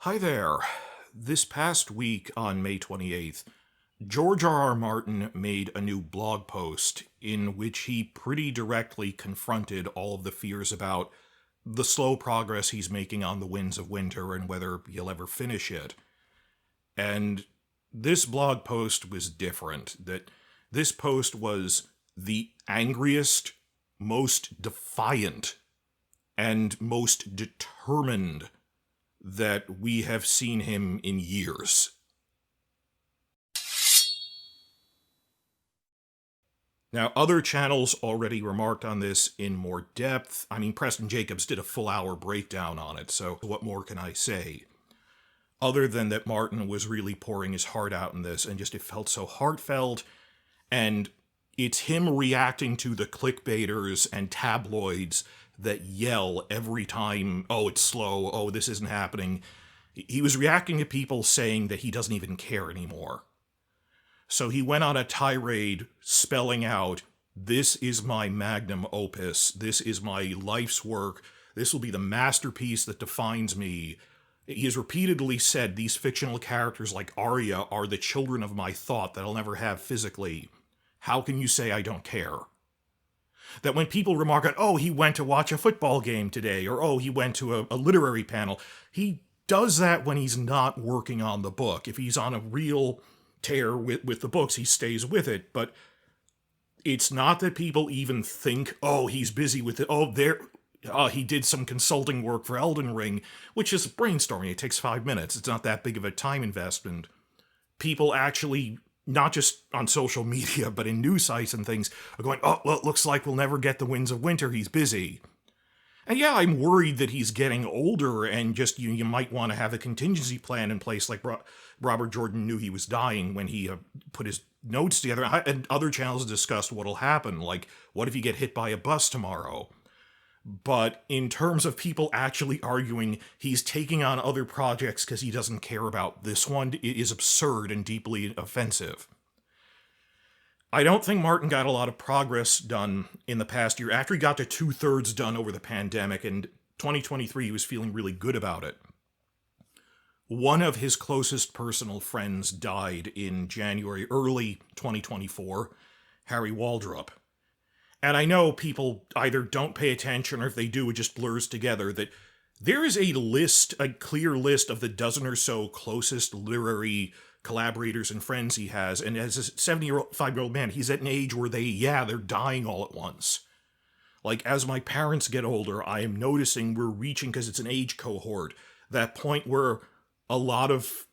Hi there. This past week on May 28th, George R.R. Martin made a new blog post in which he pretty directly confronted all of the fears about the slow progress he's making on the Winds of Winter and whether he'll ever finish it. And this blog post was different. That this post was the angriest, most defiant, and most determined that we have seen him in years. Now, other channels already remarked on this in more depth. I mean, Preston Jacobs did a full-hour breakdown on it, so what more can I say? Other than that Martin was really pouring his heart out in this, and just it felt so heartfelt, and it's him reacting to the clickbaiters and tabloids that yell every time, oh, it's slow, oh, this isn't happening. He was reacting to people saying that he doesn't even care anymore. So he went on a tirade spelling out, this is my magnum opus, this is my life's work, this will be the masterpiece that defines me. He has repeatedly said these fictional characters like Arya are the children of my thought that I'll never have physically. How can you say I don't care? That when people remark on, oh, he went to watch a football game today, or oh, he went to a literary panel, he does that when he's not working on the book. If he's on a real tear with the books, he stays with it, but it's not that people even think, oh, he's busy with it, he did some consulting work for Elden Ring, which is brainstorming, it takes 5 minutes, it's not that big of a time investment. People actually, not just on social media, but in news sites and things, are going, oh, well, it looks like we'll never get the Winds of Winter, he's busy. And yeah, I'm worried that he's getting older, and just you might want to have a contingency plan in place, like Robert Jordan knew he was dying when he put his notes together, and other channels discussed what'll happen, like, what if you get hit by a bus tomorrow? But in terms of people actually arguing he's taking on other projects because he doesn't care about this one, it is absurd and deeply offensive. I don't think Martin got a lot of progress done in the past year. After he got to 2/3 done over the pandemic, and 2023 he was feeling really good about it. One of his closest personal friends died in January, early 2024, Harry Waldrup. And I know people either don't pay attention, or if they do, it just blurs together, that there is a list, a clear list of the dozen or so closest literary collaborators and friends he has, and as a 75-year-old man, he's at an age where they're dying all at once. Like, as my parents get older, I am noticing we're reaching, because it's an age cohort, that point where a lot of,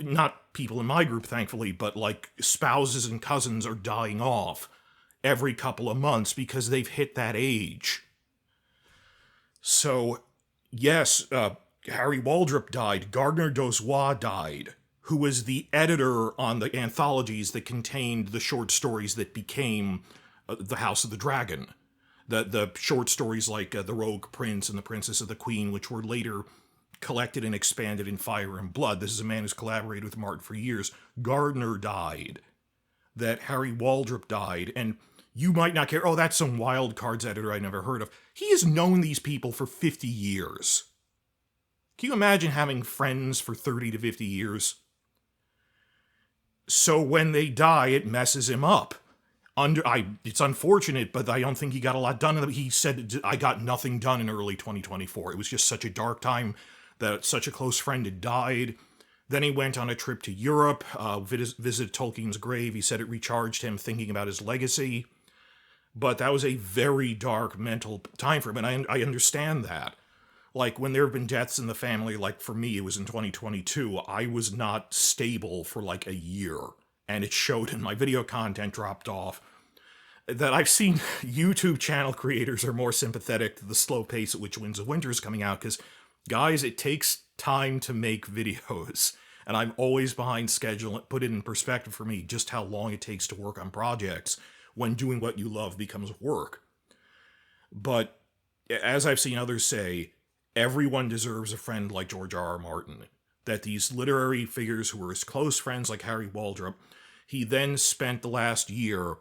not people in my group, thankfully, but like spouses and cousins are dying off every couple of months because they've hit that age. So, yes, Harry Waldrup died, Gardner Dois died, who was the editor on the anthologies that contained the short stories that became The House of the Dragon. The short stories like The Rogue Prince and The Princess of the Queen, which were later collected and expanded in Fire and Blood. This is a man who's collaborated with Martin for years. Gardner died. That Harry Waldrup died, and you might not care, oh, that's some Wildcards editor I never heard of. He has known these people for 50 years. Can you imagine having friends for 30 to 50 years? So when they die, it messes him up. It's unfortunate, but I don't think he got a lot done. He said, I got nothing done in early 2024. It was just such a dark time that such a close friend had died. Then he went on a trip to Europe, visited Tolkien's grave. He said it recharged him thinking about his legacy. But that was a very dark mental time for him, and I understand that. Like, when there have been deaths in the family, like for me, it was in 2022, I was not stable for like a year, and it showed in my video content dropped off. That I've seen YouTube channel creators are more sympathetic to the slow pace at which Winds of Winter is coming out, because, guys, it takes time to make videos, and I'm always behind schedule. Put it in perspective for me, just how long it takes to work on projects when doing what you love becomes work. But, as I've seen others say, everyone deserves a friend like George R.R. Martin. That these literary figures who were his close friends like Harry Waldrup, he then spent the last year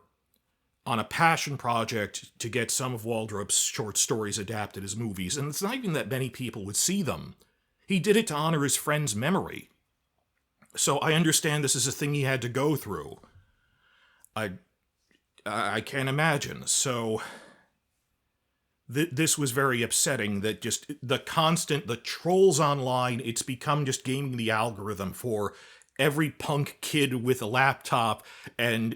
on a passion project to get some of Waldrup's short stories adapted as movies, and it's not even that many people would see them. He did it to honor his friend's memory. So I understand this is a thing he had to go through. I can't imagine. So this was very upsetting, that just the trolls online, it's become just gaming the algorithm for every punk kid with a laptop and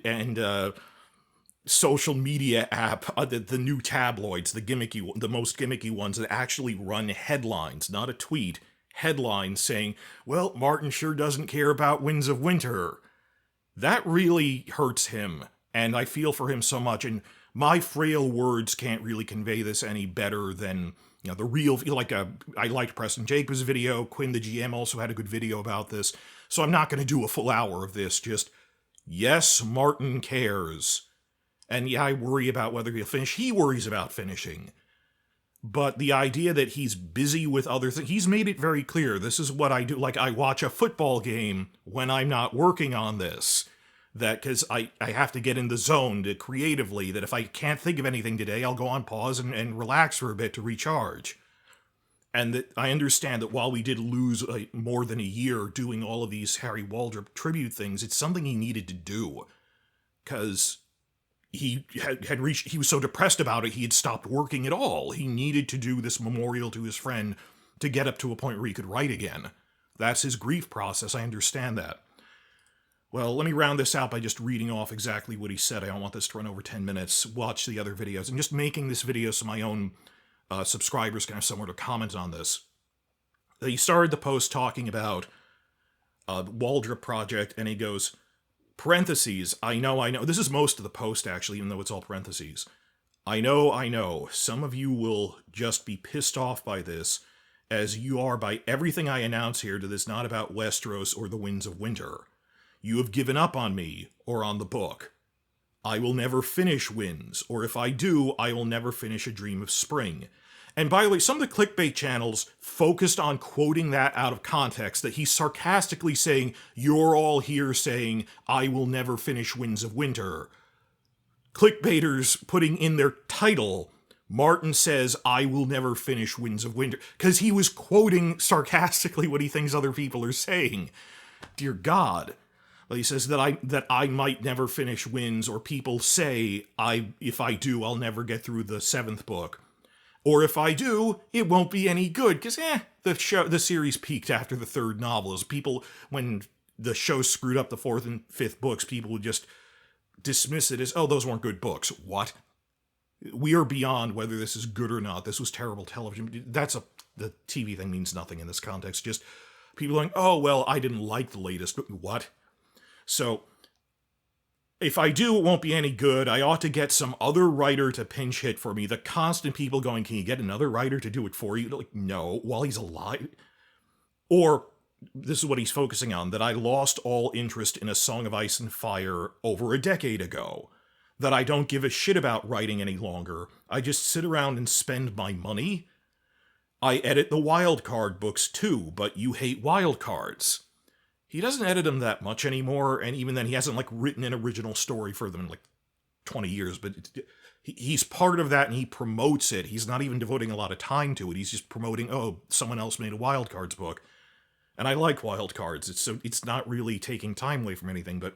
social media app, the new tabloids, the most gimmicky ones that actually run headlines, not a tweet, headlines saying, well, Martin sure doesn't care about Winds of Winter. That really hurts him, and I feel for him so much, and my frail words can't really convey this any better than, the real, I liked Preston Jacobs' video, Quinn the GM also had a good video about this, so I'm not going to do a full hour of this, just, yes, Martin cares. And yeah, I worry about whether he'll finish. He worries about finishing. But the idea that he's busy with other things, he's made it very clear. This is what I do. Like, I watch a football game when I'm not working on this. That, because I have to get in the zone to creatively, that if I can't think of anything today, I'll go on pause and relax for a bit to recharge. And that I understand that while we did lose more than a year doing all of these Harry Waldrup tribute things, it's something he needed to do. Because he he was so depressed about it, he had stopped working at all. He needed to do this memorial to his friend to get up to a point where he could write again. That's his grief process, I understand that. Well, let me round this out by just reading off exactly what he said. I don't want this to run over 10 minutes. Watch the other videos. And just making this video so my own subscribers can have somewhere to comment on this. He started the post talking about the Waldrup project, and he goes, parentheses, I know. This is most of the post, actually, even though it's all parentheses. I know. Some of you will just be pissed off by this, as you are by everything I announce here that is not about Westeros or the Winds of Winter. You have given up on me, or on the book. I will never finish Winds, or if I do, I will never finish A Dream of Spring. And by the way, some of the clickbait channels focused on quoting that out of context, that he's sarcastically saying, you're all here saying, I will never finish Winds of Winter. Clickbaiters putting in their title, Martin says, I will never finish Winds of Winter, because he was quoting sarcastically what he thinks other people are saying. Dear God. Well, he says that I might never finish Winds, or people say, if I do, I'll never get through the 7th book. Or if I do, it won't be any good, because the series peaked after the 3rd novel. As people, when the show screwed up the 4th and 5th books, people would just dismiss it as, oh, those weren't good books. What? We are beyond whether this is good or not. This was terrible television. The TV thing means nothing in this context. Just people going, oh, well, I didn't like the latest. What? So, if I do, it won't be any good. I ought to get some other writer to pinch hit for me. The constant people going, can you get another writer to do it for you? Like, no, while he's alive. Or, this is what he's focusing on, that I lost all interest in A Song of Ice and Fire over a decade ago. That I don't give a shit about writing any longer. I just sit around and spend my money. I edit the Wildcard books too, but you hate Wildcards. He doesn't edit them that much anymore, and even then he hasn't, written an original story for them in, 20 years, but he's part of that and he promotes it. He's not even devoting a lot of time to it. He's just promoting, oh, someone else made a Wildcards book. And I like Wildcards. It's not really taking time away from anything, but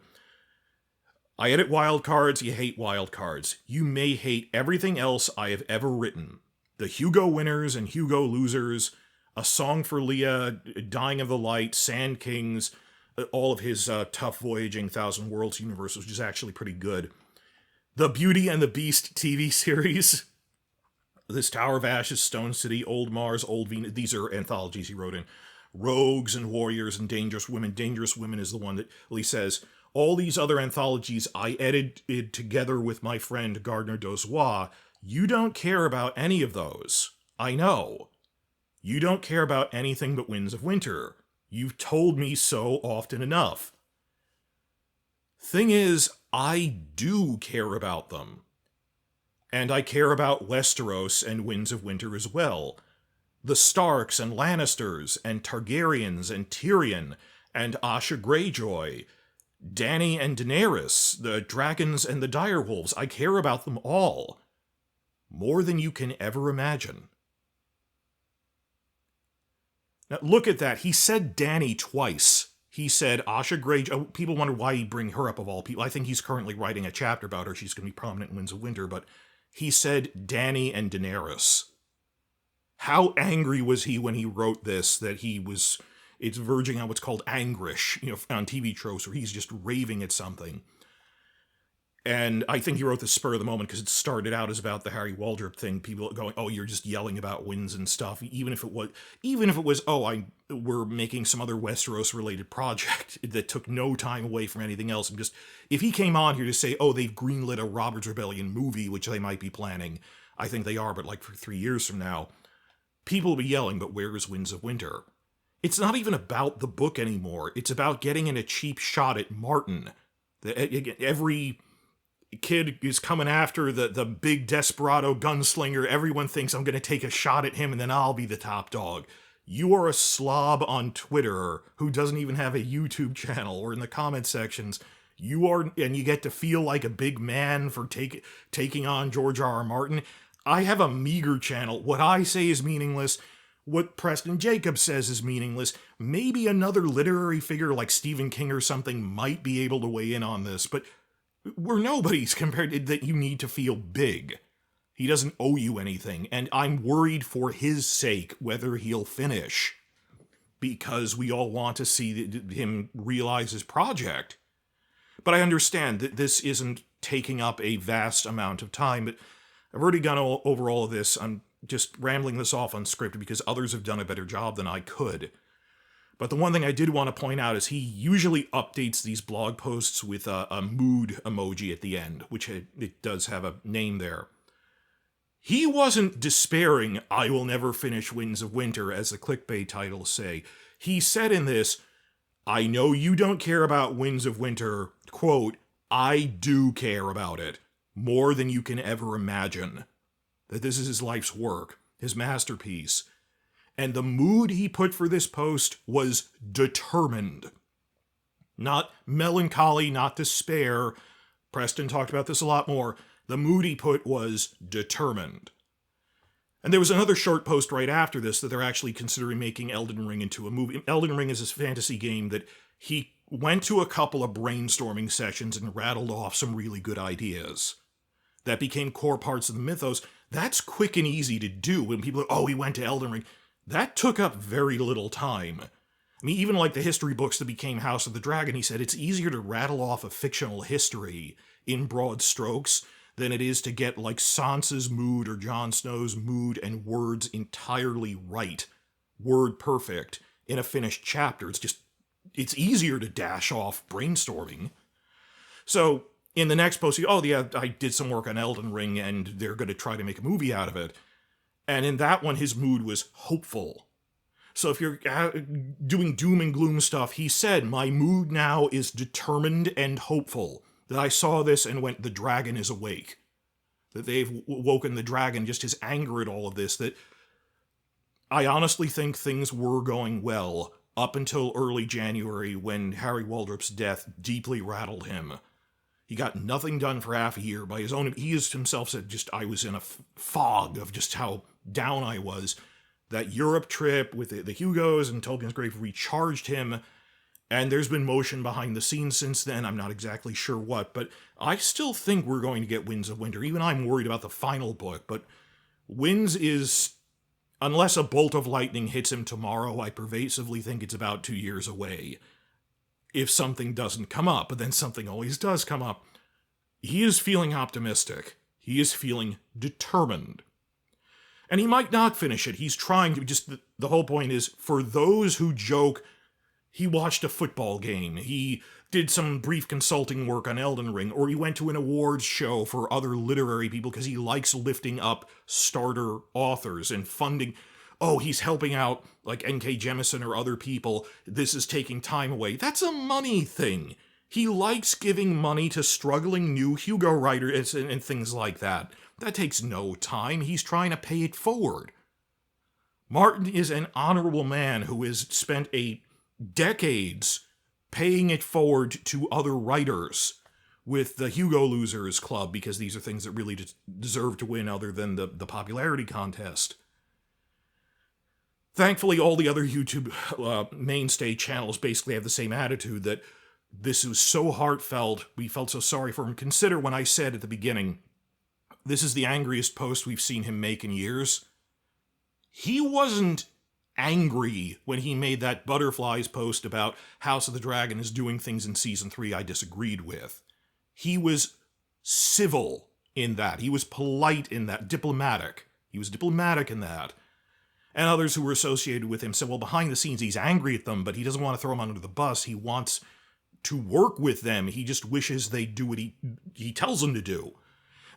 I edit Wildcards, you hate Wildcards. You may hate everything else I have ever written. The Hugo winners and Hugo losers, A Song for Leah, Dying of the Light, Sand Kings, all of his tough voyaging Thousand Worlds universe, which is actually pretty good. The Beauty and the Beast TV series. This Tower of Ashes, Stone City, Old Mars, Old Venus. These are anthologies he wrote in. Rogues and Warriors and Dangerous Women. Dangerous Women is the one that he says, all these other anthologies I edited together with my friend Gardner Dois. You don't care about any of those. I know. You don't care about anything but Winds of Winter. You've told me so often enough. Thing is, I do care about them. And I care about Westeros and Winds of Winter as well. The Starks and Lannisters and Targaryens and Tyrion and Asha Greyjoy, Dany and Daenerys, the dragons and the direwolves. I care about them all. More than you can ever imagine. Now, look at that. He said Dany twice. He said Asha Grey. Oh, people wonder why he'd bring her up of all people. I think he's currently writing a chapter about her. She's going to be prominent in Winds of Winter. But he said Dany and Daenerys. How angry was he when he wrote this that it's verging on what's called Angriest, on TV tropes where he's just raving at something. And I think he wrote this spur of the moment because it started out as about the Harry Waldrup thing. People going, "Oh, you're just yelling about wins and stuff." Even if it was, "Oh, we're making some other Westeros related project that took no time away from anything else." And just if he came on here to say, "Oh, they've greenlit a Robert's Rebellion movie," which they might be planning, I think they are, but like for 3 years from now, people will be yelling. But where is Winds of Winter? It's not even about the book anymore. It's about getting in a cheap shot at Martin. Every kid is coming after the big desperado gunslinger. Everyone thinks I'm going to take a shot at him and then I'll be the top dog. You are a slob on Twitter who doesn't even have a YouTube channel, or in the comment sections. And you get to feel like a big man for taking on George R.R. Martin. I have a meager channel. What I say is meaningless. What Preston Jacobs says is meaningless. Maybe another literary figure like Stephen King or something might be able to weigh in on this, but we're nobodies compared to that. You need to feel big. He doesn't owe you anything, and I'm worried for his sake whether he'll finish, because we all want to see him realize his project. But I understand that this isn't taking up a vast amount of time, but I've already gone over all of this. I'm just rambling this off unscripted because others have done a better job than I could. But the one thing I did want to point out is he usually updates these blog posts with a mood emoji at the end, which it does have a name there. He wasn't despairing, "I will never finish Winds of Winter," as the clickbait titles say. He said in this, "I know you don't care about Winds of Winter, quote, I do care about it, more than you can ever imagine." That this is his life's work, his masterpiece. And the mood he put for this post was determined. Not melancholy, not despair. Preston talked about this a lot more. The mood he put was determined. And there was another short post right after this that they're actually considering making Elden Ring into a movie. Elden Ring is this fantasy game that he went to a couple of brainstorming sessions and rattled off some really good ideas that became core parts of the mythos. That's quick and easy to do when people are, "Oh, he went to Elden Ring." That took up very little time. I mean, even like the history books that became House of the Dragon, he said it's easier to rattle off a fictional history in broad strokes than it is to get like Sansa's mood or Jon Snow's mood and words entirely right, word perfect, in a finished chapter. It's easier to dash off brainstorming. So in the next post, I did some work on Elden Ring and they're going to try to make a movie out of it. And in that one, his mood was hopeful. So if you're doing doom and gloom stuff, he said, "My mood now is determined and hopeful." That I saw this and went, the dragon is awake. That they've woken the dragon, just his anger at all of this. That I honestly think things were going well up until early January when Harry Waldrup's death deeply rattled him. He got nothing done for half a year by his own. He himself said, I was in a fog of just how down I was. That Europe trip with the Hugos and Tolkien's Grave recharged him, and there's been motion behind the scenes since then. I'm not exactly sure what, but I still think we're going to get Winds of Winter. Even I'm worried about the final book, but Winds is, unless a bolt of lightning hits him tomorrow, I pervasively think it's about 2 years away. If something doesn't come up, but then something always does come up. He is feeling optimistic. He is feeling determined. And he might not finish it. He's trying to, the whole point is, for those who joke, he watched a football game, he did some brief consulting work on Elden Ring, or he went to an awards show for other literary people because he likes lifting up starter authors and funding. Oh, he's helping out like N.K. Jemisin or other people. This is taking time away. That's a money thing. He likes giving money to struggling new Hugo writers and things like that. That takes no time. He's trying to pay it forward. Martin is an honorable man who has spent decades paying it forward to other writers with the Hugo Losers Club, because these are things that really deserve to win other than the popularity contest. Thankfully, all the other YouTube mainstay channels basically have the same attitude, that this was so heartfelt, we felt so sorry for him. Consider when I said at the beginning, this is the angriest post we've seen him make in years. He wasn't angry when he made that Butterflies post about House of the Dragon is doing things in Season 3 I disagreed with. He was civil in that. He was polite in that. Diplomatic. He was diplomatic in that. And others who were associated with him said, well, behind the scenes he's angry at them, but he doesn't want to throw them under the bus. He wants to work with them. He just wishes they do what he tells them to do.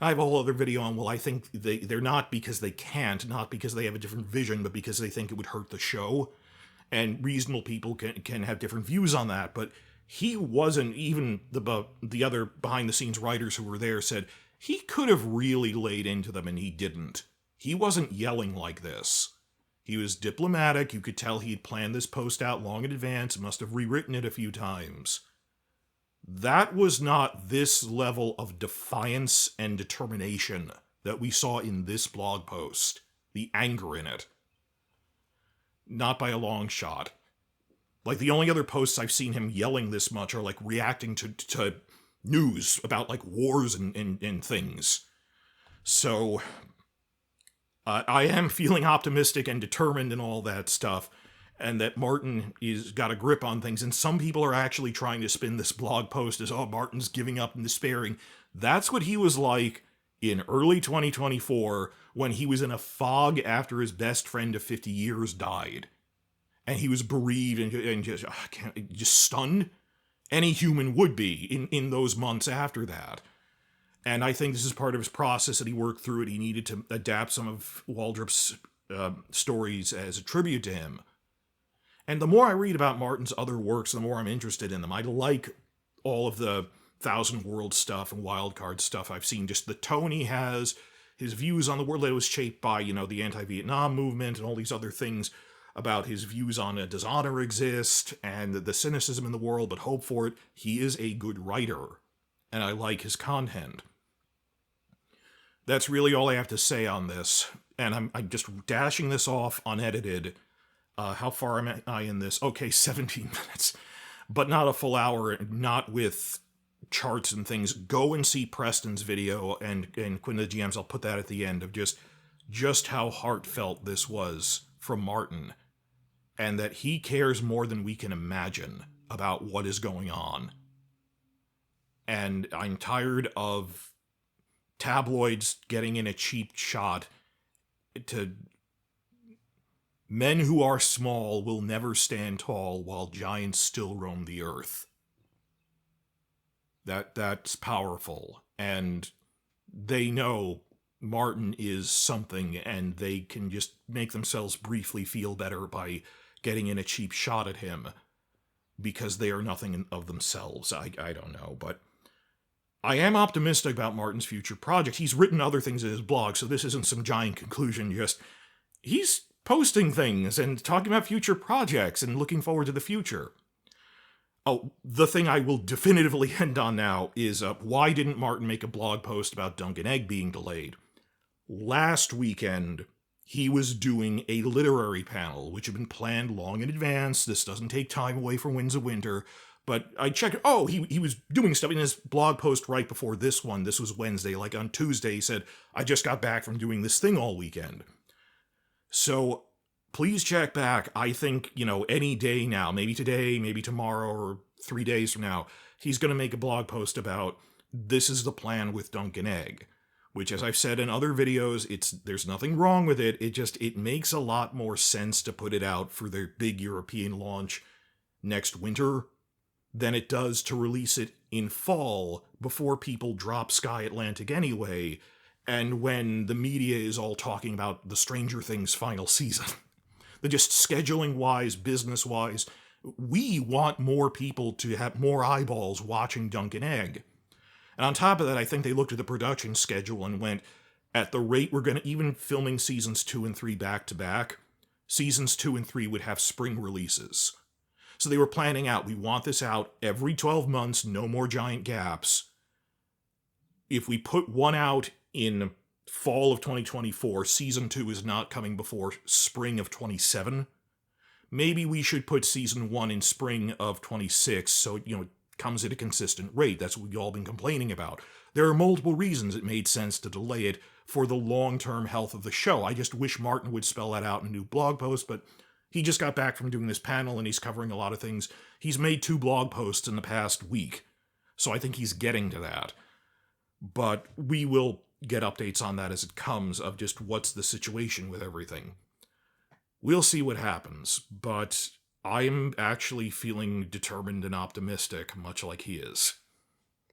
I have a whole other video on, well, I think they're not because they can't, not because they have a different vision, but because they think it would hurt the show. And reasonable people can have different views on that. But he wasn't, even the other behind-the-scenes writers who were there said, he could have really laid into them and he didn't. He wasn't yelling like this. He was diplomatic. You could tell he'd planned this post out long in advance, must have rewritten it a few times. That was not this level of defiance and determination that we saw in this blog post. The anger in it. Not by a long shot. Like, the only other posts I've seen him yelling this much are, like, reacting to news about, like, wars and things. So, I am feeling optimistic and determined and all that stuff, and that Martin is got a grip on things, and some people are actually trying to spin this blog post as, oh, Martin's giving up and despairing. That's what he was like in early 2024 when he was in a fog after his best friend of 50 years died. And he was bereaved and just stunned. Any human would be in those months after that. And I think this is part of his process that he worked through it. He needed to adapt some of Waldrup's stories as a tribute to him. And the more I read about Martin's other works, the more I'm interested in them. I like all of the Thousand Worlds stuff and Wildcards stuff I've seen. Just the tone he has, his views on the world that was shaped by, the anti-Vietnam movement and all these other things about his views on does honor exist and the cynicism in the world, but hope for it. He is a good writer, and I like his content. That's really all I have to say on this, and I'm just dashing this off unedited. How far am I in this? Okay, 17 minutes. But not a full hour, not with charts and things. Go and see Preston's video, and Quinn of the GMs, I'll put that at the end, of just how heartfelt this was from Martin. And that he cares more than we can imagine about what is going on. And I'm tired of tabloids getting in a cheap shot to... Men who are small will never stand tall while giants still roam the earth. That's powerful. And they know Martin is something, and they can just make themselves briefly feel better by getting in a cheap shot at him because they are nothing of themselves. I don't know, but I am optimistic about Martin's future project. He's written other things in his blog, so this isn't some giant conclusion, just he's posting things and talking about future projects and looking forward to the future. Oh, the thing I will definitively end on now is why didn't Martin make a blog post about Dunk and Egg being delayed? Last weekend, he was doing a literary panel, which had been planned long in advance. This doesn't take time away from Winds of Winter. But I checked, he was doing stuff in his blog post right before this one. This was Wednesday. Like on Tuesday, he said, I just got back from doing this thing all weekend. So please check back. I think, any day now, maybe today, maybe tomorrow, or 3 days from now, he's going to make a blog post about this is the plan with Dunk and Egg. Which, as I've said in other videos, there's nothing wrong with it. It makes a lot more sense to put it out for their big European launch next winter than it does to release it in fall before people drop Sky Atlantic anyway, and when the media is all talking about the Stranger Things final season. Just scheduling-wise, business-wise, we want more people to have more eyeballs watching Dunk and Egg. And on top of that, I think they looked at the production schedule and went, at the rate we're going to, even filming seasons 2 and 3 back-to-back, seasons 2 and 3 would have spring releases. So they were planning out, we want this out every 12 months, no more giant gaps. If we put one out in fall of 2024, season 2 is not coming before spring of 27. Maybe we should put season 1 in spring of 26 so, it comes at a consistent rate. That's what we've all been complaining about. There are multiple reasons it made sense to delay it for the long-term health of the show. I just wish Martin would spell that out in a new blog post, but he just got back from doing this panel and he's covering a lot of things. He's made 2 blog posts in the past week, so I think he's getting to that. But we will get updates on that as it comes, of just what's the situation with everything. We'll see what happens, but I am actually feeling determined and optimistic, much like he is.